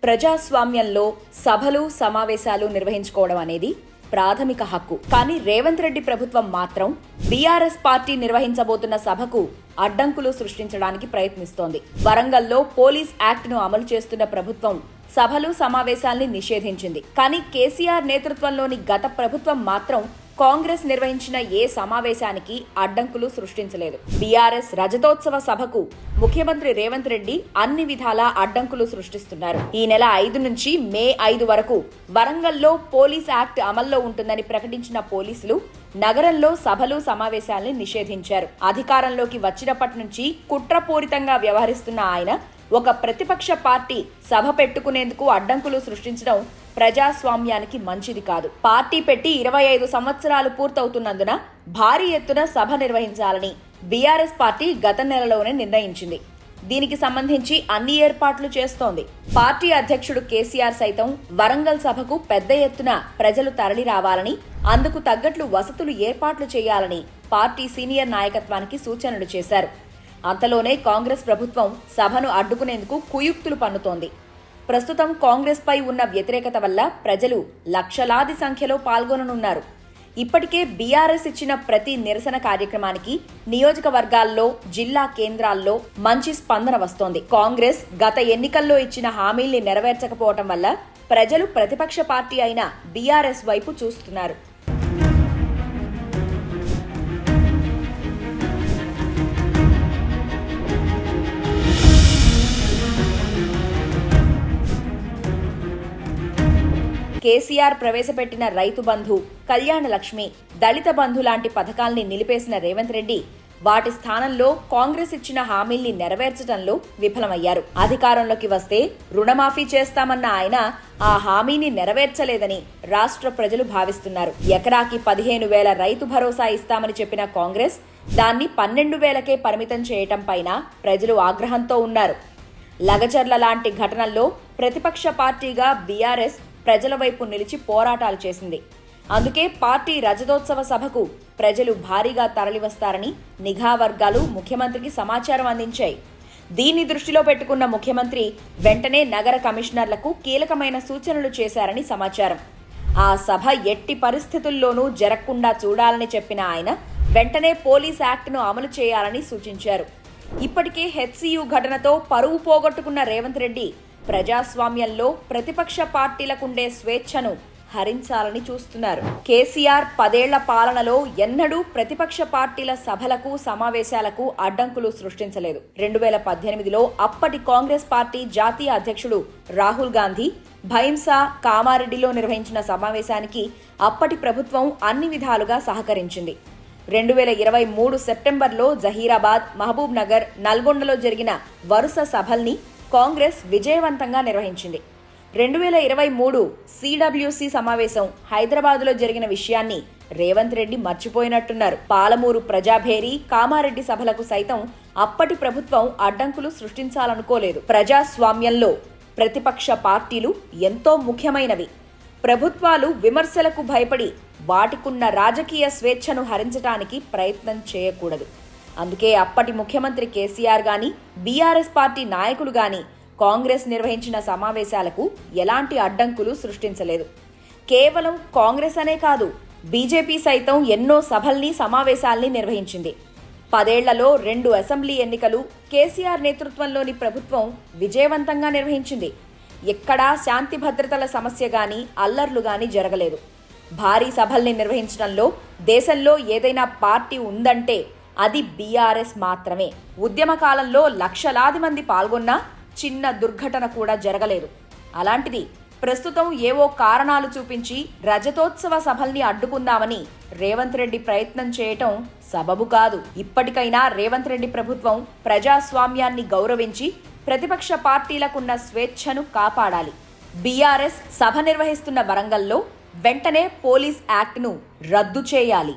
ప్రజాస్వామ్యంలో సభలు సమావేశాలు నిర్వహించుకోవడం అనేది ప్రాథమిక హక్కు. కానీ రేవంత్ రెడ్డి ప్రభుత్వం మాత్రం బీఆర్ఎస్ పార్టీ నిర్వహించబోతున్న సభకు అడ్డంకులు సృష్టించడానికి ప్రయత్నిస్తోంది. వరంగల్లో పోలీస్ యాక్ట్ ను అమలు చేస్తున్న ప్రభుత్వం సభలు సమావేశాల్ని నిషేధించింది. కానీ కేసీఆర్ నేతృత్వంలోని గత ప్రభుత్వం మాత్రం కాంగ్రెస్ నిర్వహించిన ఏ సమావేశానికి అడ్డంకులు సృష్టించలేదు. బీఆర్ఎస్ రజతోత్సవ సభకు ముఖ్యమంత్రి రేవంత్ రెడ్డి అన్ని విధాలా అడ్డంకులు సృష్టిస్తున్నారు. ఈ నెల 5 నుంచి మే 5 వరకు వరంగల్లో పోలీస్ యాక్ట్ అమల్లో ఉంటుందని ప్రకటించిన పోలీసులు నగరంలో సభలు సమావేశాల్ని నిషేధించారు. అధికారంలోకి వచ్చినప్పటి నుంచి కుట్రపూరితంగా వ్యవహరిస్తున్న ఆయన ఒక ప్రతిపక్ష పార్టీ సభ పెట్టుకునేందుకు అడ్డంకులు సృష్టించడం ప్రజాస్వామ్యానికి మంచిది కాదు. పార్టీ పెట్టి 25 సంవత్సరాలు పూర్తవుతున్నందున భారీ ఎత్తున సభ నిర్వహించాలని బీఆర్ఎస్ పార్టీ గత నెలలోనే నిర్ణయించింది. దీనికి సంబంధించి అన్ని ఏర్పాట్లు చేస్తోంది. పార్టీ అధ్యక్షుడు కేసీఆర్ సైతం వరంగల్ సభకు పెద్ద ఎత్తున ప్రజలు తరలి రావాలని, అందుకు తగ్గట్లు వసతులు ఏర్పాట్లు చేయాలని పార్టీ సీనియర్ నాయకత్వానికి సూచనలు చేశారు. అంతలోనే కాంగ్రెస్ ప్రభుత్వం సభను అడ్డుకునేందుకు కుయుక్తులు పన్నుతోంది. ప్రస్తుతం కాంగ్రెస్ పై ఉన్న వ్యతిరేకత వల్ల ప్రజలు లక్షలాది సంఖ్యలో పాల్గొననున్నారు. ఇప్పటికే బీఆర్ఎస్ ఇచ్చిన ప్రతి నిరసన కార్యక్రమానికి నియోజకవర్గాల్లో, జిల్లా కేంద్రాల్లో మంచి స్పందన వస్తోంది. కాంగ్రెస్ గత ఎన్నికల్లో ఇచ్చిన హామీల్ని నెరవేర్చకపోవటం వల్ల ప్రజలు ప్రతిపక్ష పార్టీ అయిన బీఆర్ఎస్ వైపు చూస్తున్నారు. కేసీఆర్ ప్రవేశపెట్టిన రైతు బంధు, కళ్యాణ లక్ష్మి, దళిత బంధు లాంటి పథకాల్ని నిలిపేసిన రేవంత్ రెడ్డి వాటి స్థానంలో కాంగ్రెస్ ఇచ్చిన హామీల్ని నెరవేర్చడంలో విఫలమయ్యారు. అధికారంలోకి వస్తే రుణమాఫీ చేస్తామన్న ఆయన ఆ హామీని నెరవేర్చలేదని రాష్ట్ర ప్రజలు భావిస్తున్నారు. ఎకరాకి 15,000 రైతు భరోసా ఇస్తామని చెప్పిన కాంగ్రెస్ దాన్ని 12,000కే పరిమితం చేయటం పైన ప్రజలు ఆగ్రహంతో ఉన్నారు. లగచర్ల లాంటి ఘటనల్లో ప్రతిపక్ష పార్టీగా బీఆర్ఎస్ ప్రజల వైపు నిలిచి పోరాటాలు చేసింది. అందుకే పార్టీ రజతోత్సవ సభకు ప్రజలు భారీగా తరలివస్తారని నిఘా వర్గాలు ముఖ్యమంత్రికి సమాచారం అందించాయి. దీన్ని దృష్టిలో పెట్టుకున్న ముఖ్యమంత్రి వెంటనే నగర కమిషనర్లకు కీలకమైన సూచనలు చేశారని సమాచారం. ఆ సభ ఎట్టి పరిస్థితుల్లోనూ జరగకుండా చూడాలని చెప్పిన ఆయన వెంటనే పోలీస్ యాక్ట్ను అమలు చేయాలని సూచించారు. ఇప్పటికే హెచ్సియు ఘటనతో పరువు పోగొట్టుకున్న రేవంత్ రెడ్డి ప్రజాస్వామ్యంలో ప్రతిపక్ష పార్టీలకుండే స్వేచ్ఛను హరించాలని చూస్తున్నారు. కేసీఆర్ 10 ఏళ్ల పాలనలో ఎన్నడూ ప్రతిపక్ష పార్టీల సభలకు, సమావేశాలకు అడ్డంకులు సృష్టించలేదు. 2018లో అప్పటి కాంగ్రెస్ పార్టీ జాతీయ అధ్యక్షుడు రాహుల్ గాంధీ భైంసా, కామారెడ్డిలో నిర్వహించిన సమావేశానికి అప్పటి ప్రభుత్వం అన్ని విధాలుగా సహకరించింది. 2023 సెప్టెంబర్లో జహీరాబాద్, మహబూబ్ నగర్, నల్గొండలో జరిగిన వరుస సభల్ని కాంగ్రెస్ విజయవంతంగా నిర్వహించింది. 2023 సిడబ్ల్యూసి సమావేశం హైదరాబాద్లో జరిగిన విషయాన్ని రేవంత్ రెడ్డి మర్చిపోయినట్టున్నారు. పాలమూరు ప్రజాభేరి, కామారెడ్డి సభలకు సైతం అప్పటి ప్రభుత్వం అడ్డంకులు సృష్టించాలనుకోలేదు. ప్రజాస్వామ్యంలో ప్రతిపక్ష పార్టీలు ఎంతో ముఖ్యమైనవి. ప్రభుత్వాలు విమర్శలకు భయపడి వాటికున్న రాజకీయ స్వేచ్ఛను హరించడానికి ప్రయత్నం చేయకూడదు. అందుకే అప్పటి ముఖ్యమంత్రి కేసీఆర్ గాని, బీఆర్ఎస్ పార్టీ నాయకులు గాని కాంగ్రెస్ నిర్వహించిన సమావేశాలకు ఎలాంటి అడ్డంకులు సృష్టించలేదు. కేవలం కాంగ్రెస్ అనే కాదు, బీజేపీ సైతం ఎన్నో సభల్ని, సమావేశాల్ని నిర్వహించింది. 10 ఏళ్లలో 2 అసెంబ్లీ ఎన్నికలు కేసీఆర్ నేతృత్వంలోని ప్రభుత్వం విజయవంతంగా నిర్వహించింది. ఎక్కడా శాంతి భద్రతల సమస్య గాని, అల్లర్లు గాని జరగలేదు. భారీ సభల్ని నిర్వహించడంలో దేశంలో ఏదైనా పార్టీ ఉందంటే అది బీఆర్ఎస్ మాత్రమే. ఉద్యమ కాలంలో లక్షలాది మంది పాల్గొన్నా చిన్న దుర్ఘటన కూడా జరగలేదు. అలాంటిది ప్రస్తుతం ఏవో కారణాలు చూపించి రజతోత్సవ సభల్ని అడ్డుకుందామని రేవంత్ రెడ్డి ప్రయత్నం చేయటం సబబు కాదు. ఇప్పటికైనా రేవంత్ రెడ్డి ప్రభుత్వం ప్రజాస్వామ్యాన్ని గౌరవించి ప్రతిపక్ష పార్టీలకున్న స్వేచ్ఛను కాపాడాలి. బీఆర్ఎస్ సభ నిర్వహిస్తున్న వరంగల్లో వెంటనే పోలీస్ యాక్ట్ను రద్దు చేయాలి.